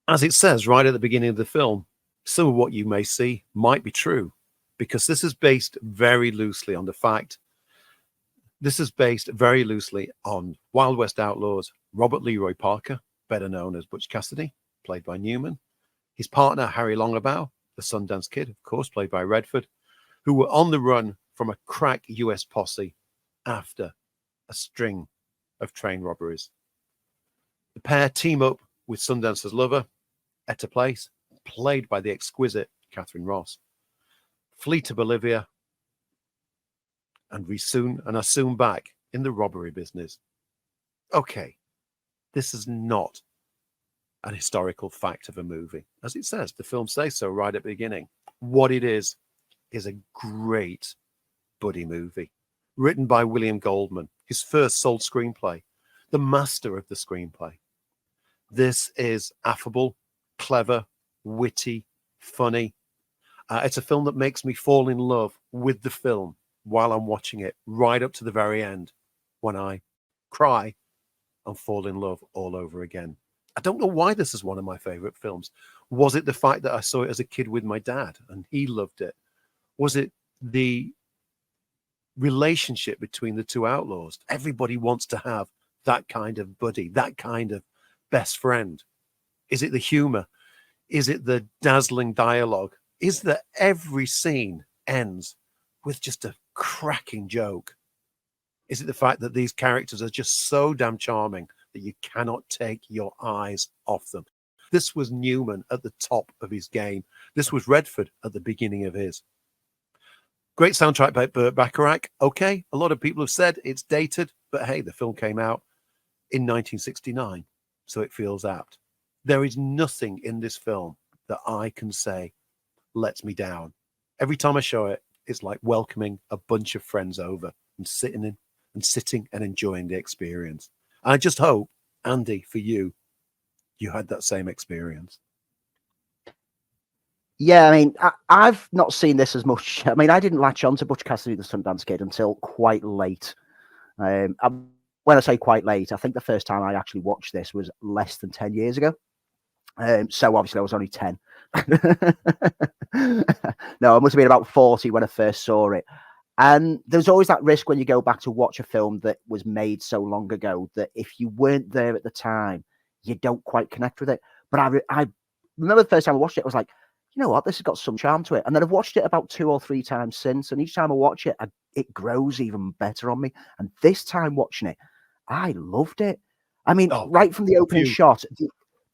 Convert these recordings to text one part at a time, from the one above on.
As it says right at the beginning of the film, some of what you may see might be true, because this is based very loosely on the fact. This is based very loosely on Wild West Outlaws Robert Leroy Parker, better known as Butch Cassidy, played by Newman, his partner Harry Longabout, the Sundance Kid, of course, played by Redford, who were on the run from a crack US posse after a string of train robberies. The pair team up with Sundance's lover, Etta Place, played by the exquisite Catherine Ross, flee to Bolivia, and are soon back in the robbery business. Okay, this is not an historical fact of a movie. As it says, the film says so right at the beginning. What it is a great buddy movie, written by William Goldman, his first sold screenplay, the master of the screenplay. This is affable, clever, witty, funny. It's a film that makes me fall in love with the film while I'm watching it, right up to the very end, when I cry and fall in love all over again. I don't know why this is one of my favorite films. Was it the fact that I saw it as a kid with my dad and he loved it? Was it the relationship between the two outlaws? Everybody wants to have that kind of buddy, that kind of best friend. Is it the humor? Is it the dazzling dialogue? Is that every scene ends with just a cracking joke? Is it the fact that these characters are just so damn charming that you cannot take your eyes off them? This was Newman at the top of his game. This was Redford at the beginning of his. Great soundtrack by Burt Bacharach. Okay, a lot of people have said it's dated, but hey, the film came out in 1969, so it feels apt. There is nothing in this film that I can say lets me down. Every time I show it, it's like welcoming a bunch of friends over and sitting and enjoying the experience. I just hope, Andy, for you had that same experience. Yeah, I mean, I've not seen this as much. I mean, I didn't latch on to Butch Cassidy, the Sundance Kid, until quite late. When I say quite late, I think the first time I actually watched this was less than 10 years ago. So obviously I was only 10. No, I must have been about 40 when I first saw it. And there's always that risk when you go back to watch a film that was made so long ago that if you weren't there at the time, you don't quite connect with it. But I remember the first time I watched it, I was like, you know what, this has got some charm to it. And then I've watched it about 2 or 3 times since. And each time I watch it, it grows even better on me. And this time watching it, I loved it. I mean, right from the opening shot,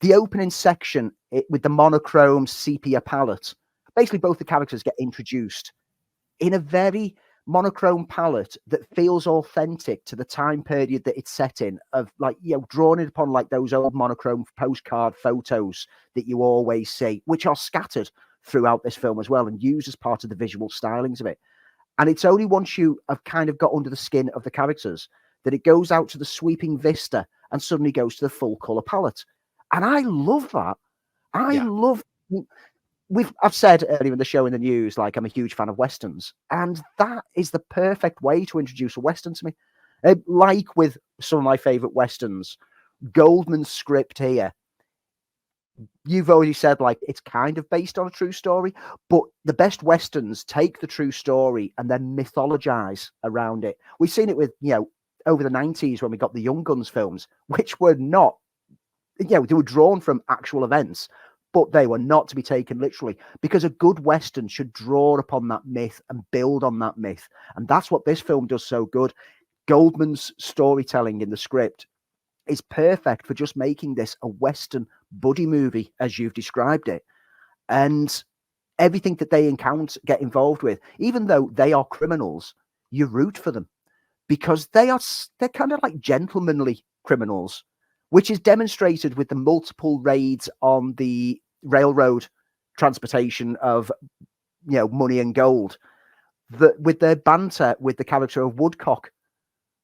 the opening section with the monochrome sepia palette, basically both the characters get introduced in a very monochrome palette that feels authentic to the time period that it's set in, of like, you know, drawn upon like those old monochrome postcard photos that you always see, which are scattered throughout this film as well and used as part of the visual stylings of it. And it's only once you have kind of got under the skin of the characters that it goes out to the sweeping vista and suddenly goes to the full color palette. And I love that. Love. I've said earlier in the show in the news, like, I'm a huge fan of Westerns, and that is the perfect way to introduce a Western to me. Like with some of my favorite Westerns, Goldman's script here, you've already said, like, it's kind of based on a true story, but the best Westerns take the true story and then mythologize around it. We've seen it with, you know, over the 90s when we got the Young Guns films, which were not, you know, they were drawn from actual events, but they were not to be taken literally, because a good Western should draw upon that myth and build on that myth. And that's what this film does so good. Goldman's storytelling in the script is perfect for just making this a Western buddy movie, as you've described it. And everything that they get involved with, even though they are criminals, you root for them because they're kind of like gentlemanly criminals, which is demonstrated with the multiple raids on the railroad transportation of, you know, money and gold, with their banter with the character of Woodcock,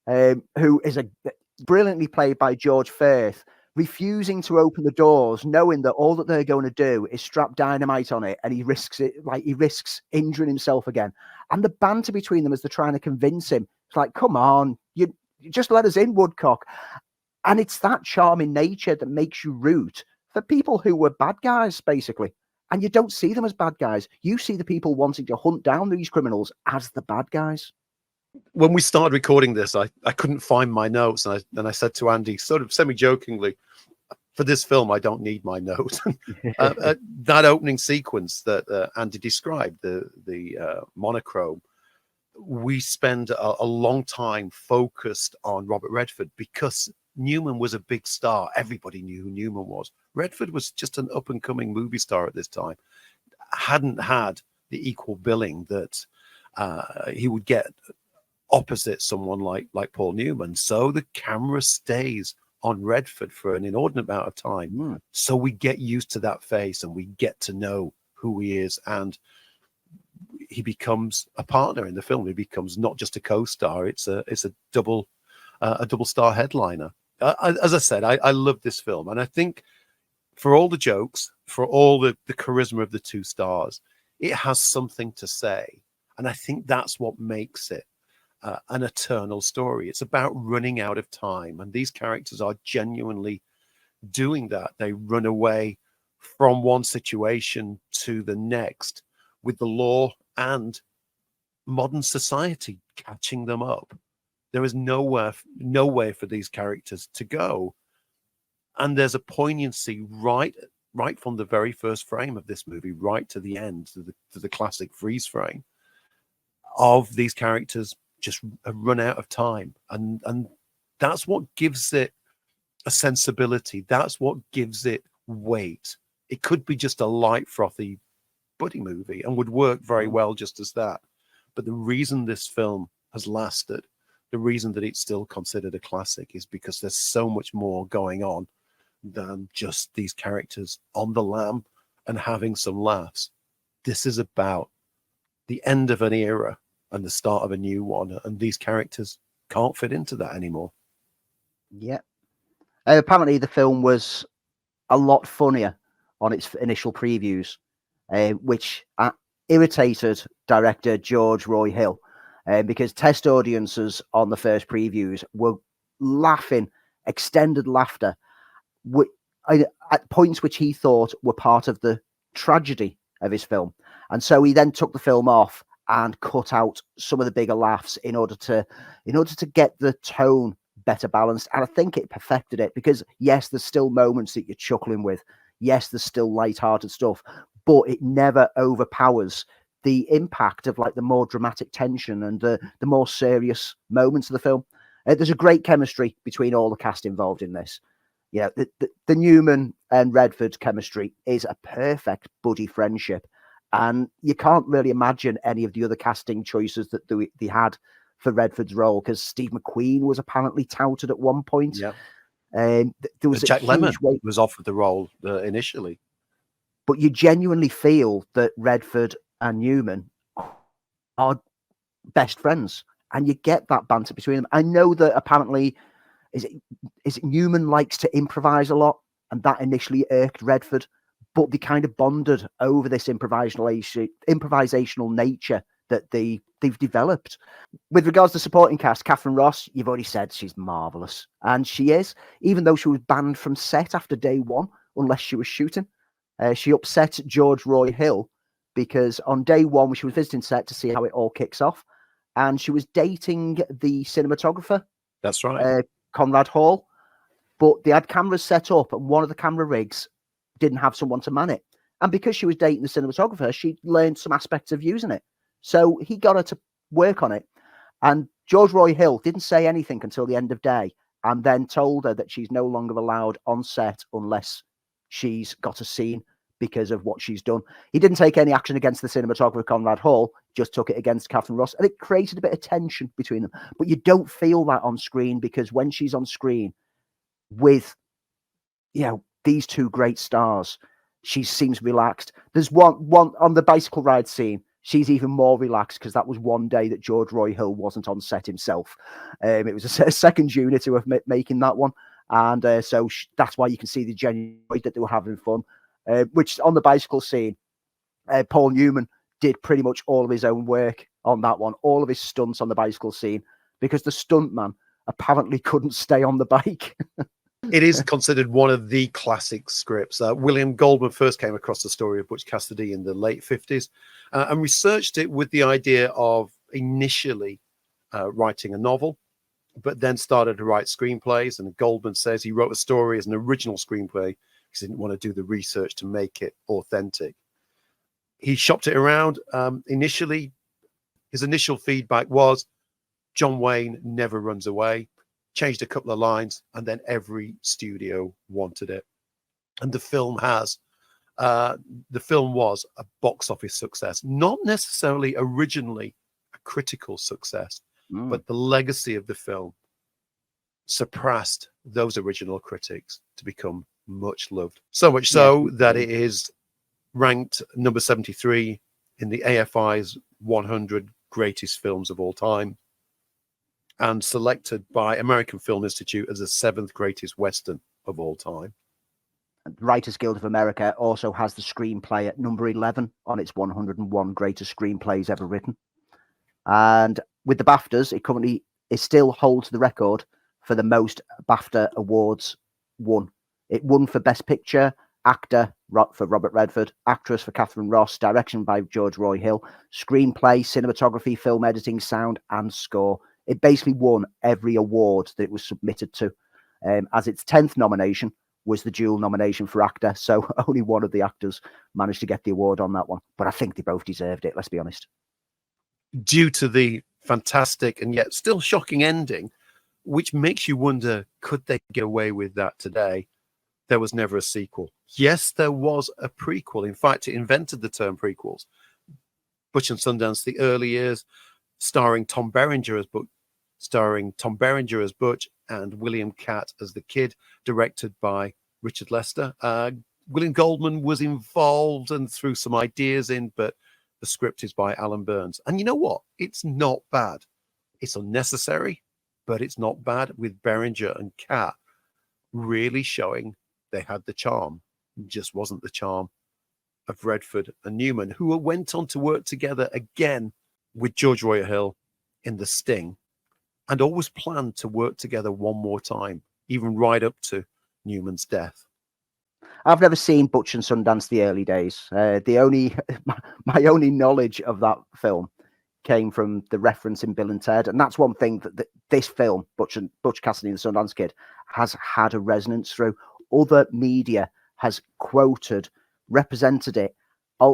who is brilliantly played by George Firth, refusing to open the doors, knowing that all that they're going to do is strap dynamite on it, and he risks injuring himself again. And the banter between them as they're trying to convince him, it's like, come on, you just let us in, Woodcock. And it's that charming nature that makes you root for people who were bad guys, basically. And you don't see them as bad guys. You see the people wanting to hunt down these criminals as the bad guys. When we started recording this, I couldn't find my notes. And I said to Andy, sort of semi-jokingly, for this film, I don't need my notes. That opening sequence that Andy described, the monochrome, we spend a long time focused on Robert Redford because Newman was a big star. Everybody knew who Newman was. Redford was just an up-and-coming movie star at this time. Hadn't had the equal billing that he would get opposite someone like Paul Newman. So the camera stays on Redford for an inordinate amount of time. So we get used to that face and we get to know who he is, and he becomes a partner in the film. He becomes not just a co-star. It's a double star headliner. As I said, I love this film, and I think for all the jokes, for all the charisma of the two stars, it has something to say, and I think that's what makes it an eternal story. It's about running out of time, and these characters are genuinely doing that. They run away from one situation to the next, with the law and modern society catching them up. There is no way for these characters to go, and there's a poignancy right from the very first frame of this movie, right to the end, to the classic freeze frame of these characters just run out of time, and that's what gives it a sensibility. That's what gives it weight. It could be just a light, frothy buddy movie and would work very well just as that. But the reason this film has lasted, the reason that it's still considered a classic, is because there's so much more going on than just these characters on the lam and having some laughs. This is about the end of an era and the start of a new one, and these characters can't fit into that anymore. Yeah. Apparently the film was a lot funnier on its initial previews, which irritated director George Roy Hill, because test audiences on the first previews were laughing, extended laughter, at points which he thought were part of the tragedy of his film. And so he then took the film off and cut out some of the bigger laughs in order to get the tone better balanced. And I think it perfected it, because yes, there's still moments that you're chuckling with. Yes, there's still light-hearted stuff, but it never overpowers the impact of like the more dramatic tension and the more serious moments of the film. There's a great chemistry between all the cast involved in this. You know, the Newman and Redford chemistry is a perfect buddy friendship. And you can't really imagine any of the other casting choices that they had for Redford's role, because Steve McQueen was apparently touted at one point. Yeah. There was Jack Lemmon was offered the role initially. But you genuinely feel that Redford and Newman are best friends, and you get that banter between them. I know that apparently is it Newman likes to improvise a lot, and that initially irked Redford, but they kind of bonded over this improvisational nature that they've developed. With regards to supporting cast, Catherine Ross, you've already said she's marvellous. And she is, even though she was banned from set after day one, unless she was shooting. She upset George Roy Hill because on day one, when she was visiting set to see how it all kicks off, and she was dating the cinematographer. That's right. Conrad Hall. But they had cameras set up, and one of the camera rigs didn't have someone to man it. And because she was dating the cinematographer, she learned some aspects of using it. So he got her to work on it. And George Roy Hill didn't say anything until the end of day, and then told her that she's no longer allowed on set unless she's got a scene because of what she's done. He didn't take any action against the cinematographer, Conrad Hall, just took it against Catherine Ross. And it created a bit of tension between them. But you don't feel that on screen, because when she's on screen with, these two great stars, she seems relaxed. There's one on the bicycle ride scene. She's even more relaxed because that was one day that George Roy Hill wasn't on set himself. It was a second unit who were making that one. And so that's why you can see the genuine that they were having fun. Which on the bicycle scene, Paul Newman did pretty much all of his own work on that one, all of his stunts on the bicycle scene, because the stuntman apparently couldn't stay on the bike. It is considered one of the classic scripts. William Goldman first came across the story of Butch Cassidy in the late 50s and researched it with the idea of initially writing a novel, but then started to write screenplays. And Goldman says he wrote a story as an original screenplay because he didn't want to do the research to make it authentic. He shopped it around. Initially, his initial feedback was John Wayne never runs away. Changed a couple of lines, and then every studio wanted it. And the film was a box office success, not necessarily originally a critical success, but the legacy of the film surpassed those original critics to become much loved. So much so that it is ranked number 73 in the AFI's 100 greatest films of all time, and selected by American Film Institute as the 7th greatest Western of all time. Writers Guild of America also has the screenplay at number 11 on its 101 greatest screenplays ever written. And with the BAFTAs, it still holds the record for the most BAFTA awards won. It won for Best Picture, Actor for Robert Redford, Actress for Catherine Ross, Direction by George Roy Hill, Screenplay, Cinematography, Film Editing, Sound, and Score. It basically won every award that it was submitted to. As its 10th nomination was the dual nomination for actor. So only one of the actors managed to get the award on that one. But I think they both deserved it, let's be honest. Due to the fantastic and yet still shocking ending, which makes you wonder, could they get away with that today? There was never a sequel. Yes, there was a prequel. In fact, it invented the term prequels. Butch and Sundance, the early years, starring Tom Berenger as Butch and William Catt as the Kid, directed by Richard Lester. William Goldman was involved and threw some ideas in, but the script is by Alan Burns. And you know what? It's not bad. It's unnecessary, but it's not bad, with Berenger and Catt really showing they had the charm. It just wasn't the charm of Redford and Newman, who went on to work together again with George Roy Hill in The Sting, and always planned to work together one more time, even right up to Newman's death. I've never seen Butch and Sundance the early days. My only knowledge of that film came from the reference in Bill and Ted, and that's one thing that this film, Butch Cassidy and the Sundance Kid, has had a resonance through. Other media has quoted, represented it,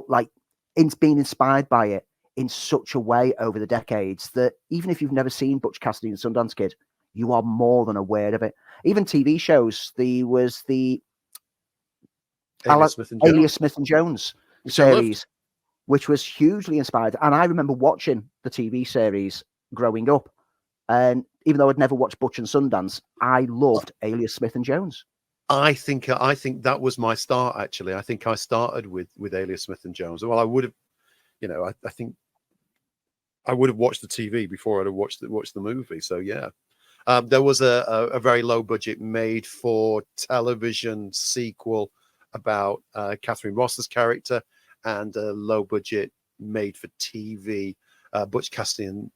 like it's been inspired by it in such a way over the decades that even if you've never seen Butch Cassidy and the Sundance Kid, you are more than aware of it. Even TV shows, there was the Alias Smith and Jones series, which was hugely inspired. And I remember watching the TV series growing up. And even though I'd never watched Butch and Sundance, I loved Alias Smith and Jones. I think that was my start, actually. I think I started with Alias Smith and Jones. Well, I would have, I think I would have watched the TV before I'd have watched the movie. So yeah, there was a very low budget made for television sequel about Catherine Ross's character, and a low budget made for TV Butch and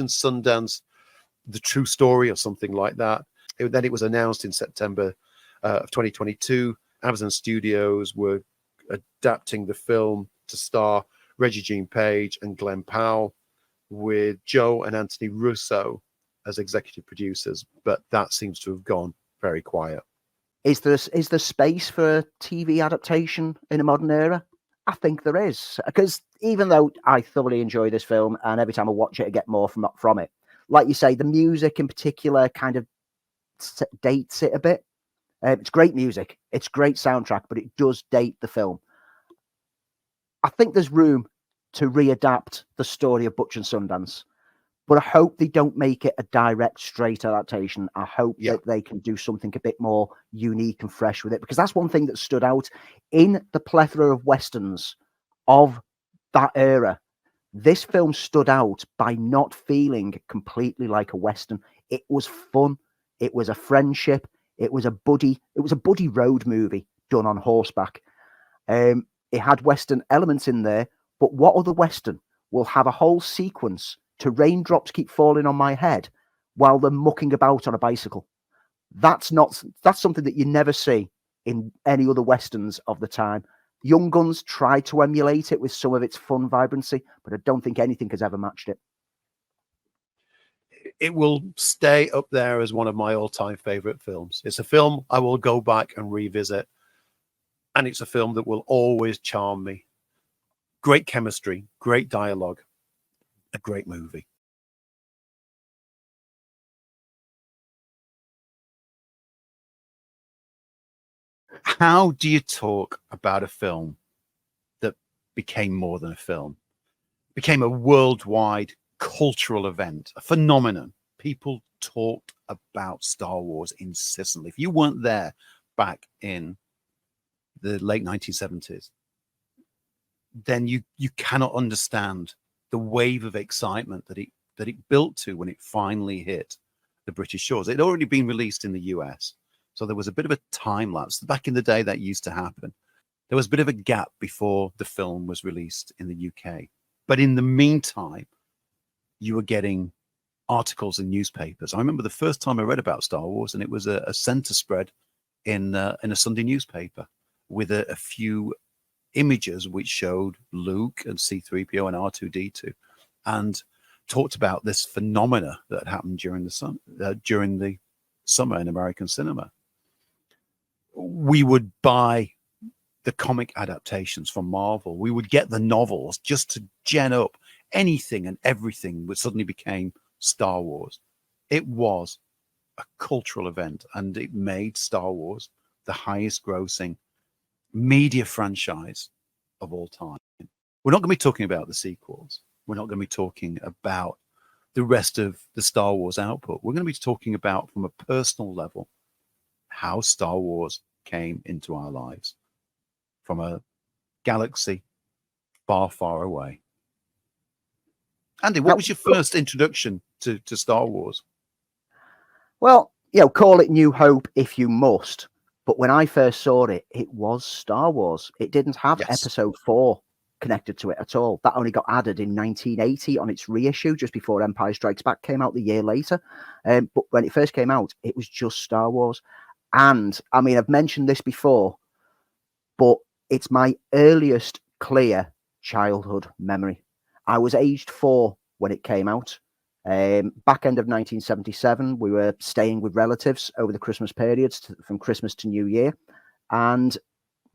Sundance, The True Story, or something like that. Then it was announced in September of 2022. Amazon Studios were adapting the film to star Reggie Jean Page and Glenn Powell, with Joe and Anthony Russo as executive producers, but that seems to have gone very quiet. Is there space for a TV adaptation in a modern era? I think there is, because even though I thoroughly enjoy this film and every time I watch it, I get more from it. Like you say, the music in particular kind of dates it a bit. It's great music, it's great soundtrack, but it does date the film. I think there's room to readapt the story of Butch and Sundance, but I hope they don't make it a direct, straight adaptation. I hope that they can do something a bit more unique and fresh with it, because that's one thing that stood out in the plethora of Westerns of that era. This film stood out by not feeling completely like a Western. It was fun. It was a friendship. It was a buddy road movie done on horseback. It had Western elements in there, but what other Western will have a whole sequence to raindrops keep falling on my head while they're mucking about on a bicycle? That's something that you never see in any other westerns of the time. Young Guns tried to emulate it with some of its fun vibrancy, but I don't think anything has ever matched it. It will stay up there as one of my all-time favorite films. It's a film I will go back and revisit, and it's a film that will always charm me. Great chemistry, great dialogue, a great movie. How do you talk about a film that became more than a film, became a worldwide cultural event, a phenomenon? People talked about Star Wars incessantly. If you weren't there back in the late 1970s, then you cannot understand the wave of excitement that it built to when it finally hit the British shores. It had already been released in the US, so there was a bit of a time lapse. Back in the day, that used to happen. There was a bit of a gap before the film was released in the UK. But in the meantime, you were getting articles in newspapers. I remember the first time I read about Star Wars, and it was a center spread in a Sunday newspaper with a few images which showed Luke and C-3PO and R2-D2, and talked about this phenomena that happened during the summer in American cinema. We would buy the comic adaptations from Marvel. We would get the novels just to gen up anything and everything that suddenly became Star Wars. It was a cultural event, and it made Star Wars the highest grossing media franchise of all time. We're not going to be talking about the sequels. We're not going to be talking about the rest of the Star Wars output. We're going to be talking about, from a personal level, how Star Wars came into our lives from a galaxy far, far away. Andy, what was your first introduction to Star Wars? Well, call it New Hope if you must. But when I first saw it, it was Star Wars. It didn't have Episode 4 connected to it at all. That only got added in 1980 on its reissue, just before Empire Strikes Back came out the year later. But when it first came out, it was just Star Wars. And, I mean, I've mentioned this before, but it's my earliest clear childhood memory. I was aged 4 when it came out. Back end of 1977, we were staying with relatives over the Christmas periods, from Christmas to New Year. And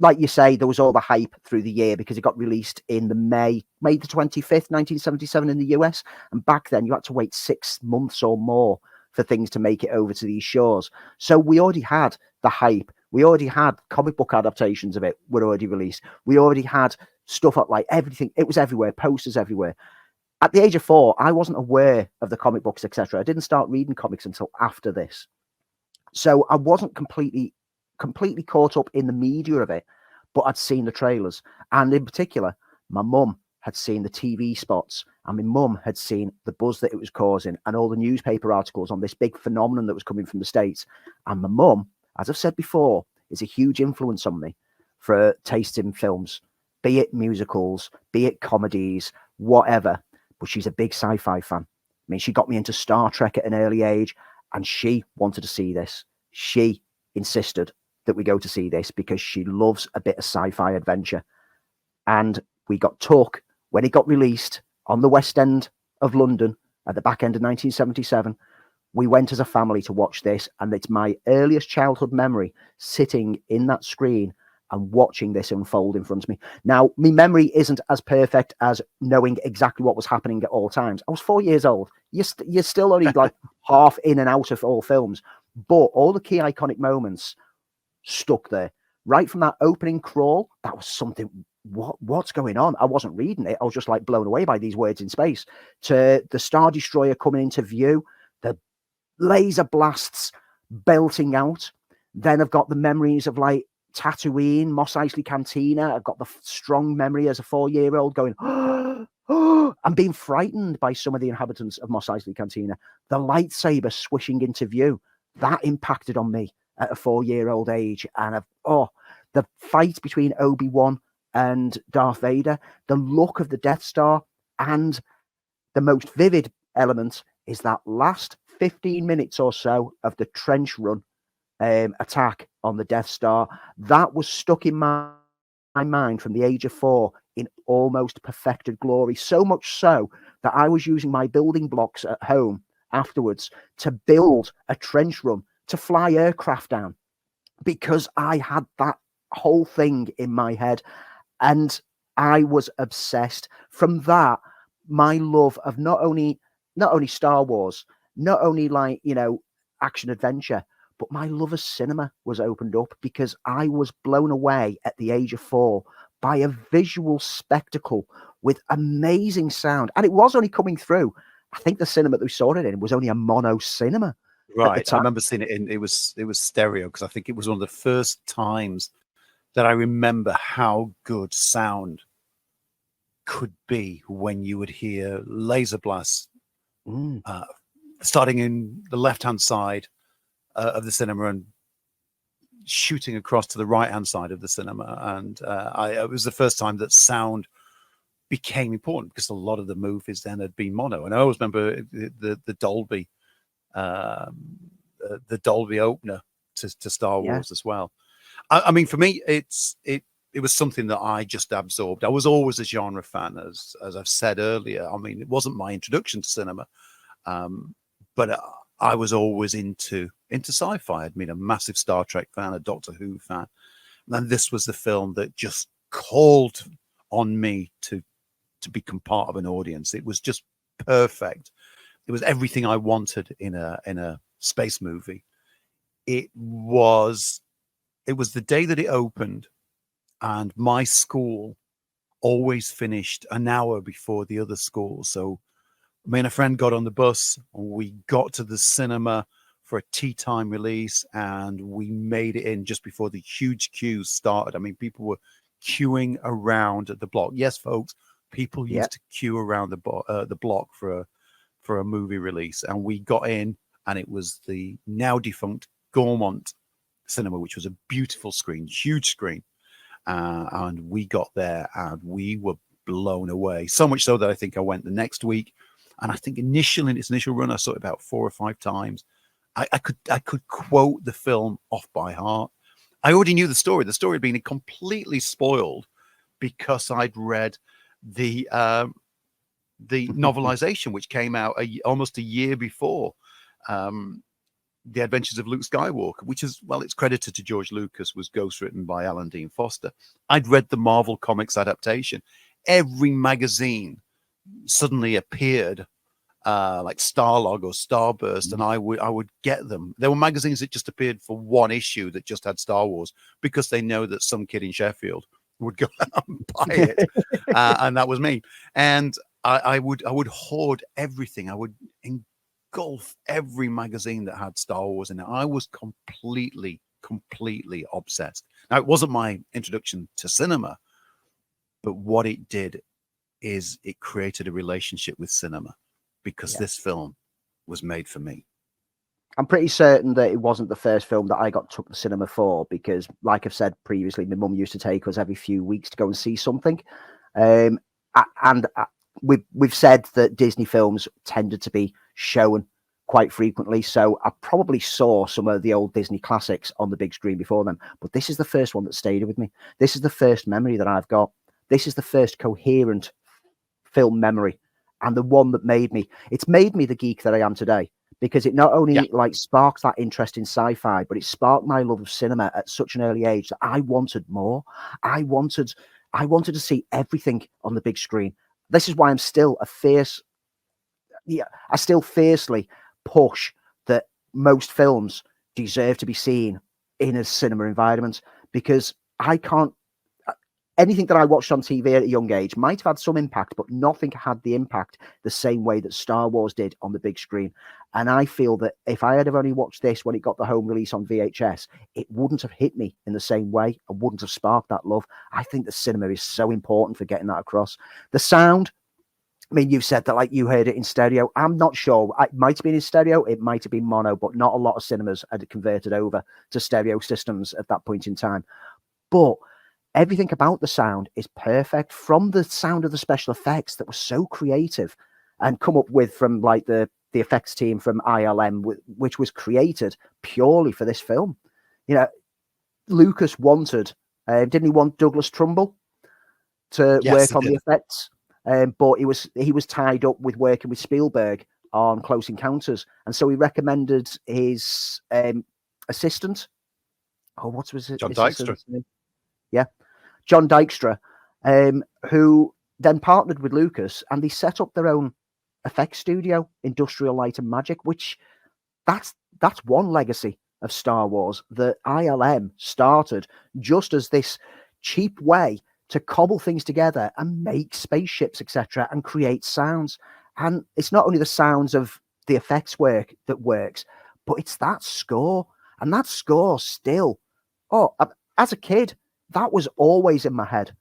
like you say, there was all the hype through the year because it got released in the May the 25th, 1977 in the US. And back then you had to wait 6 months or more for things to make it over to these shores. So we already had the hype. We already had comic book adaptations of it were already released. We already had stuff up, like everything. It was everywhere, posters everywhere. At the age of 4, I wasn't aware of the comic books, etc. I didn't start reading comics until after this. So I wasn't completely caught up in the media of it, but I'd seen the trailers. And in particular, my mum had seen the TV spots, and my mum had seen the buzz that it was causing and all the newspaper articles on this big phenomenon that was coming from the States. And my mum, as I've said before, is a huge influence on me for taste in films, be it musicals, be it comedies, whatever. But she's a big sci-fi fan. I mean, she got me into Star Trek at an early age, and she wanted to see this. She insisted that we go to see this because she loves a bit of sci-fi adventure. And we got took when it got released on the West End of London at the back end of 1977. We went as a family to watch this, and it's my earliest childhood memory sitting in that screen and watching this unfold in front of me. Now, my memory isn't as perfect as knowing exactly what was happening at all times. I was 4 years old. You're still only like half in and out of all films, but all the key iconic moments stuck there. Right from that opening crawl, that was something. What's going on? I wasn't reading it. I was just like blown away by these words in space. To the Star Destroyer coming into view, the laser blasts belting out. Then I've got the memories of like Tatooine, Mos Eisley Cantina. I've got the strong memory as a 4-year-old going, oh, I'm being frightened by some of the inhabitants of Mos Eisley Cantina. The lightsaber swishing into view, that impacted on me at a 4-year-old age. And the fight between Obi-Wan and Darth Vader, the look of the Death Star, and the most vivid element is that last 15 minutes or so of the trench run attack on the Death Star. That was stuck in my mind from the age of 4 in almost perfected glory. So much so that I was using my building blocks at home afterwards to build a trench run to fly aircraft down, because I had that whole thing in my head and I was obsessed. From that, my love of not only Star Wars, not only like, you know, action adventure, but my love of cinema was opened up, because I was blown away at the age of 4 by a visual spectacle with amazing sound. And it was only coming through, I think the cinema that we saw it in was only a mono cinema. Right. I remember seeing it in, it was stereo, because I think it was one of the first times that I remember how good sound could be when you would hear laser blasts starting in the left-hand side of the cinema and shooting across to the right-hand side of the cinema. And it was the first time that sound became important, because a lot of the movies then had been mono. And I always remember the Dolby opener to Star Wars as well. I mean, for me, it was something that I just absorbed. I was always a genre fan, as I've said earlier. I mean, it wasn't my introduction to cinema, but I was always into sci-fi. I'd been a massive Star Trek fan, a Doctor Who fan, and this was the film that just called on me to become part of an audience. It was just perfect. It was everything I wanted in a space movie. It was the day that it opened, and my school always finished an hour before the other school. So me and a friend got on the bus, and we got to the cinema for a tea time release, and we made it in just before the huge queues started. I mean, people were queuing around the block. Yes, folks, people used to queue around the block for a movie release, and we got in, and it was the now defunct Gaumont cinema, which was a beautiful screen, huge screen, and we got there and we were blown away, so much so that I think I went the next week, and I think in its initial run I saw it about 4 or 5 times. I could quote the film off by heart. I already knew the story had been completely spoiled because I'd read the novelization, which came out almost a year before The Adventures of Luke Skywalker, which is, well, it's credited to George Lucas, was ghostwritten by Alan Dean Foster. I'd read the Marvel Comics adaptation. Every magazine suddenly appeared, like Starlog or Starburst, and I would get them. There were magazines that just appeared for one issue that just had Star Wars, because they know that some kid in Sheffield would go out and buy it, and that was me. And I would hoard everything. I would engulf every magazine that had Star Wars in it. I was completely obsessed. Now, it wasn't my introduction to cinema, but what it did is it created a relationship with cinema, because this film was made for me. I'm pretty certain that it wasn't the first film that I got took to the cinema for, because, like I've said previously, my mum used to take us every few weeks to go and see something. And we've said that Disney films tended to be shown quite frequently, so I probably saw some of the old Disney classics on the big screen before them. But this is the first one that stayed with me. This is the first memory that I've got. This is the first coherent film memory, and the one that made me the geek that I am today, because it not only like sparked that interest in sci-fi, but it sparked my love of cinema at such an early age that I wanted more. I wanted to see everything on the big screen. This is why I'm still I still fiercely push that most films deserve to be seen in a cinema environment, because anything that I watched on TV at a young age might have had some impact, but nothing had the impact the same way that Star Wars did on the big screen. And I feel that if I had only watched this when it got the home release on VHS, it wouldn't have hit me in the same way and wouldn't have sparked that love. I think the cinema is so important for getting that across. The sound, I mean, you've said that like you heard it in stereo. I'm not sure. It might have been in stereo. It might have been mono, but not a lot of cinemas had converted over to stereo systems at that point in time. But everything about the sound is perfect, from the sound of the special effects that was so creative and come up with from like the effects team from ILM, which was created purely for this film. You know, Lucas wanted, didn't he want Douglas Trumbull to Yes, work he on the did. effects? But he was tied up with working with Spielberg on Close Encounters, and so he recommended his assistant. Oh, what was it? John Dykstra. Assistant's name? Yeah, John Dykstra, who then partnered with Lucas, and they set up their own effects studio, Industrial Light and Magic, which that's one legacy of Star Wars that ILM started just as this cheap way to cobble things together and make spaceships, etc., and create sounds. And it's not only the sounds of the effects work that works, but it's that score. And that score still, as a kid, that was always in my head.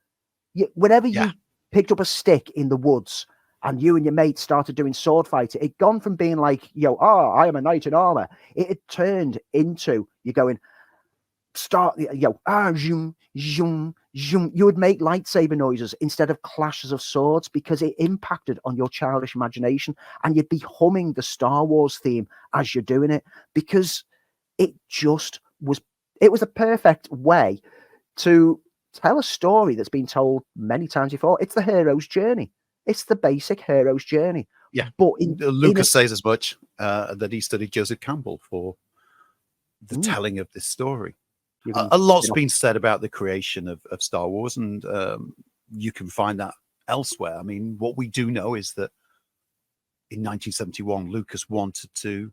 Whenever Yeah. you picked up a stick in the woods and you and your mate started doing sword fighting, it gone from being like, I am a knight in armor. It had turned into you going, zoom, zoom, zoom. You would make lightsaber noises instead of clashes of swords because it impacted on your childish imagination, and you'd be humming the Star Wars theme as you're doing it because it just was. It was a perfect way to tell a story that's been told many times before. It's the hero's journey. It's the basic hero's journey. Yeah, but Lucas says as much that he studied Joseph Campbell for the telling of this story. A lot's been said about the creation of Star Wars, and you can find that elsewhere. I mean, what we do know is that in 1971, Lucas wanted to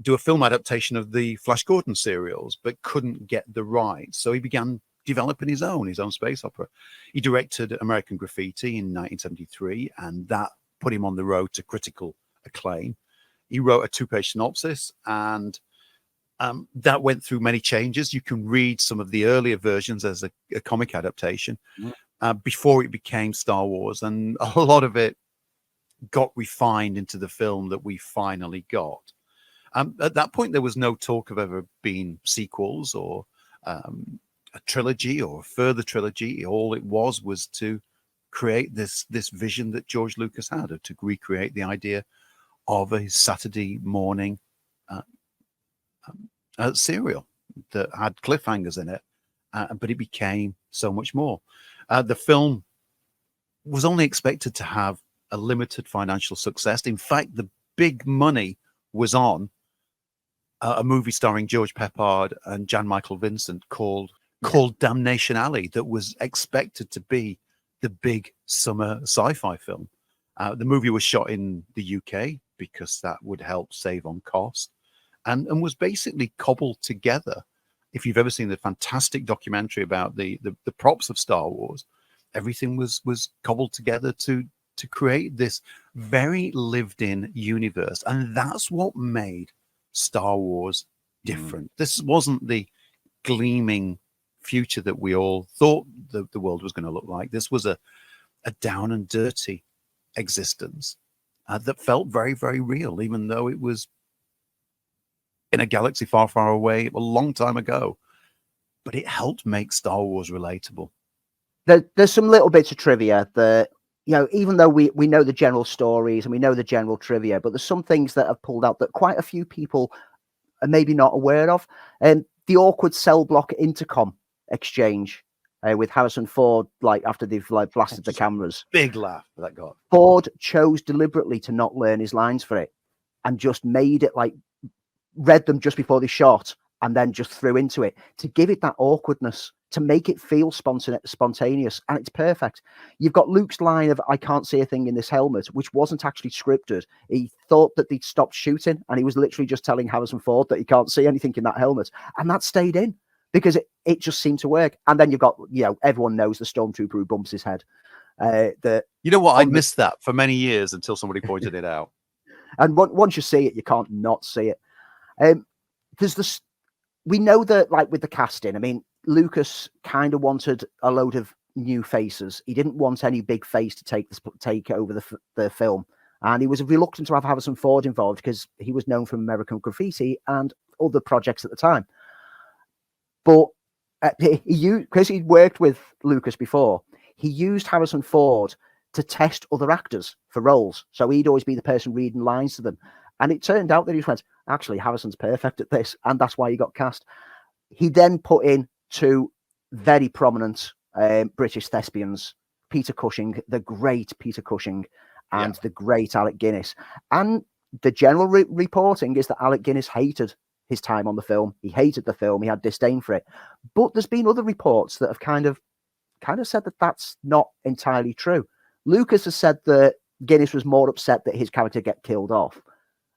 do a film adaptation of the Flash Gordon serials, but couldn't get the rights. So he began developing his own space opera. He directed American Graffiti in 1973, and that put him on the road to critical acclaim. He wrote a 2-page synopsis, and that went through many changes. You can read some of the earlier versions as a comic adaptation before it became Star Wars, and a lot of it got refined into the film that we finally got. At that point, there was no talk of ever being sequels or a trilogy or a further trilogy. All it was to create this vision that George Lucas had, to recreate the idea of a Saturday morning serial that had cliffhangers in it, but it became so much more. The film was only expected to have a limited financial success. In fact, the big money was on a movie starring George Peppard and Jan Michael Vincent called Damnation Alley, that was expected to be the big summer sci-fi film. The movie was shot in the UK because that would help save on cost, and was basically cobbled together. If you've ever seen the fantastic documentary about the props of Star Wars, everything was cobbled together to create this very lived-in universe, and that's what made Star Wars different. This wasn't the gleaming future that we all thought the world was going to look like. This was a down and dirty existence that felt very, very real, even though it was in a galaxy far, far away a long time ago. But it helped make Star Wars relatable. There's some little bits of trivia that, even though we know the general stories and we know the general trivia, but there's some things that have pulled out that quite a few people are maybe not aware of. And the awkward cell block intercom exchange with Harrison Ford, after they've blasted the cameras. Big laugh that got. Ford chose deliberately to not learn his lines for it and just made it read them just before they shot and then just threw into it to give it that awkwardness, to make it feel spontaneous. And it's perfect. You've got Luke's line of, "I can't see a thing in this helmet," which wasn't actually scripted. He thought that they'd stopped shooting, and he was literally just telling Harrison Ford that he can't see anything in that helmet. And that stayed in because it just seemed to work. And then you've got, everyone knows the stormtrooper who bumps his head. You know what? I missed that for many years until somebody pointed it out. And once you see it, you can't not see it. We know that, with the casting, I mean, Lucas kind of wanted a load of new faces. He didn't want any big face to take over the film, and he was reluctant to have Harrison Ford involved because he was known from American Graffiti and other projects at the time. But because he'd worked with Lucas before, he used Harrison Ford to test other actors for roles. So he'd always be the person reading lines to them. And it turned out that he just went, actually, Harrison's perfect at this. And that's why he got cast. He then put in two very prominent British thespians, Peter Cushing, the great Peter Cushing, and the great Alec Guinness. And the general reporting is that Alec Guinness hated his time on the film. He hated the film. He had disdain for it. But there's been other reports that have kind of said that that's not entirely true. Lucas has said that Guinness was more upset that his character get killed off,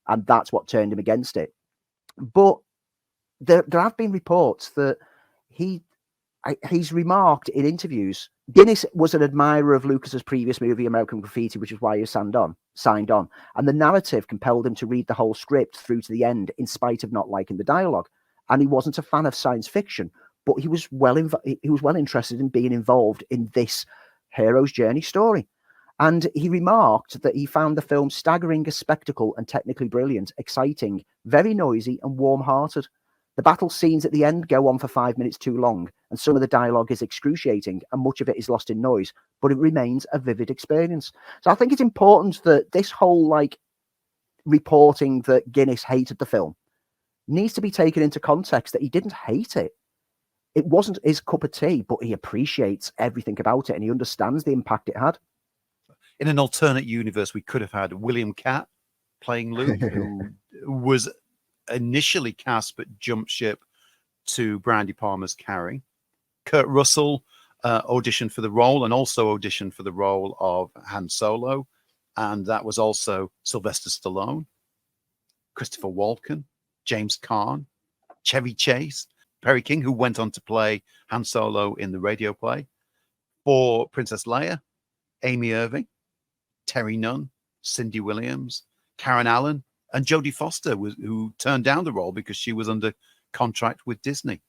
and that's what turned him against it. But there have been reports that he's remarked in interviews. Guinness was an admirer of Lucas's previous movie, American Graffiti, which is why he signed on. And the narrative compelled him to read the whole script through to the end, in spite of not liking the dialogue. And he wasn't a fan of science fiction, but he was well interested in being involved in this hero's journey story. And he remarked that he found the film staggering as spectacle and technically brilliant, exciting, very noisy, and warm-hearted. The battle scenes at the end go on for 5 minutes too long, and some of the dialogue is excruciating, and much of it is lost in noise, but it remains a vivid experience. So I think it's important that this whole reporting that Guinness hated the film needs to be taken into context, that he didn't hate it. It wasn't his cup of tea, but he appreciates everything about it, and he understands the impact it had. In an alternate universe, we could have had William Catt playing Luke, who was initially cast but jumped ship to Brian De Palma's Carrie. Kurt Russell auditioned for the role, and also auditioned for the role of Han Solo, and that was also Sylvester Stallone, Christopher Walken, James Caan, Chevy Chase, Perry King, who went on to play Han Solo in the radio play. For Princess Leia, Amy Irving, Terry Nunn, Cindy Williams, Karen Allen, and Jodie Foster, who turned down the role because she was under contract with Disney.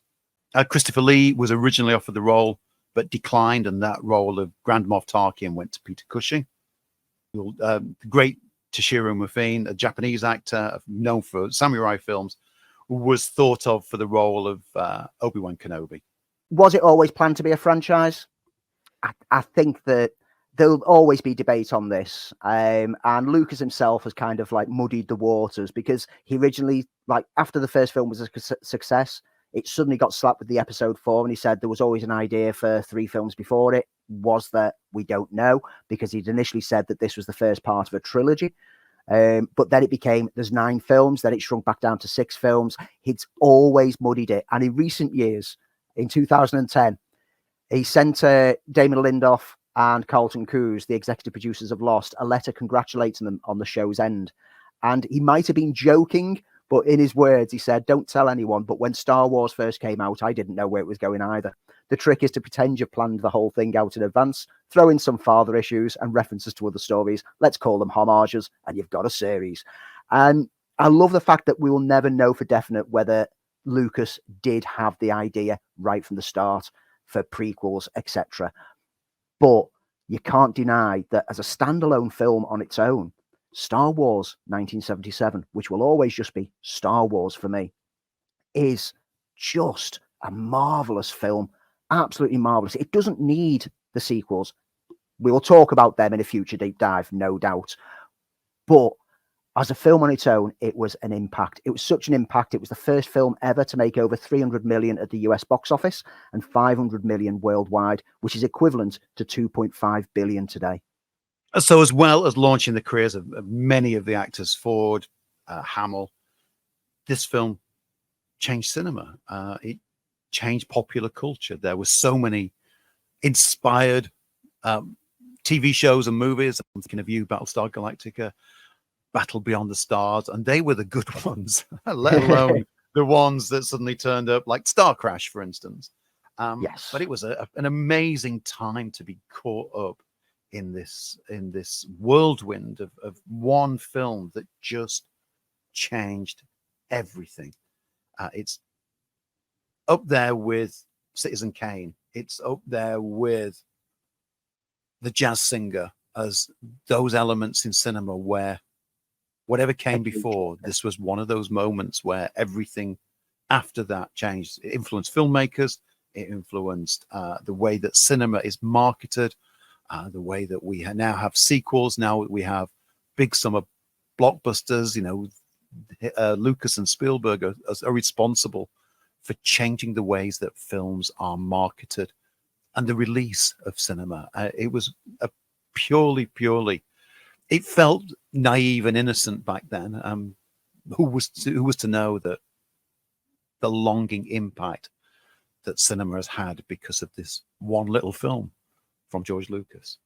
Christopher Lee was originally offered the role, but declined, and that role of Grand Moff Tarkin went to Peter Cushing. The great Toshiro Mifune, a Japanese actor known for samurai films, was thought of for the role of Obi-Wan Kenobi. Was it always planned to be a franchise? I think that there'll always be debate on this. And Lucas himself has kind of muddied the waters, because he originally, after the first film was a success, it suddenly got slapped with the episode 4, and he said there was always an idea for 3 films before it. Was that? We don't know, because he'd initially said that this was the first part of a trilogy. But then it became, there's 9 films, then it shrunk back down to 6 films. He's always muddied it. And in recent years, in 2010, he sent Damon Lindelof and Carlton Cuse, the executive producers of Lost, a letter congratulating them on the show's end. And he might have been joking, but in his words, he said, "Don't tell anyone, but when Star Wars first came out, I didn't know where it was going either. The trick is to pretend you've planned the whole thing out in advance, throw in some father issues and references to other stories. Let's call them homages, and you've got a series." And I love the fact that we will never know for definite whether Lucas did have the idea right from the start for prequels, etc. But you can't deny that as a standalone film on its own, Star Wars 1977, which will always just be Star Wars for me, is just a marvelous film. Absolutely marvelous. It doesn't need the sequels. We will talk about them in a future deep dive, no doubt. But as a film on its own, it was an impact. It was such an impact. It was the first film ever to make over 300 million at the US box office and 500 million worldwide, which is equivalent to 2.5 billion today. So as well as launching the careers of many of the actors, Ford, Hamill, this film changed cinema. It changed popular culture. There were so many inspired TV shows and movies. I'm thinking of you, Battlestar Galactica, Battle Beyond the Stars, and they were the good ones, let alone the ones that suddenly turned up, like Star Crash, for instance. Yes. But it was an amazing time to be caught up in this whirlwind of one film that just changed everything. It's up there with Citizen Kane. It's up there with The Jazz Singer as those elements in cinema where whatever came before, this was one of those moments where everything after that changed. It influenced filmmakers. It influenced the way that cinema is marketed, the way that we now have sequels. Now we have big summer blockbusters. Lucas and Spielberg are responsible for changing the ways that films are marketed and the release of cinema. It was a purely, it felt naive and innocent back then. Who was to know that the longing impact that cinema has had because of this one little film from George Lucas?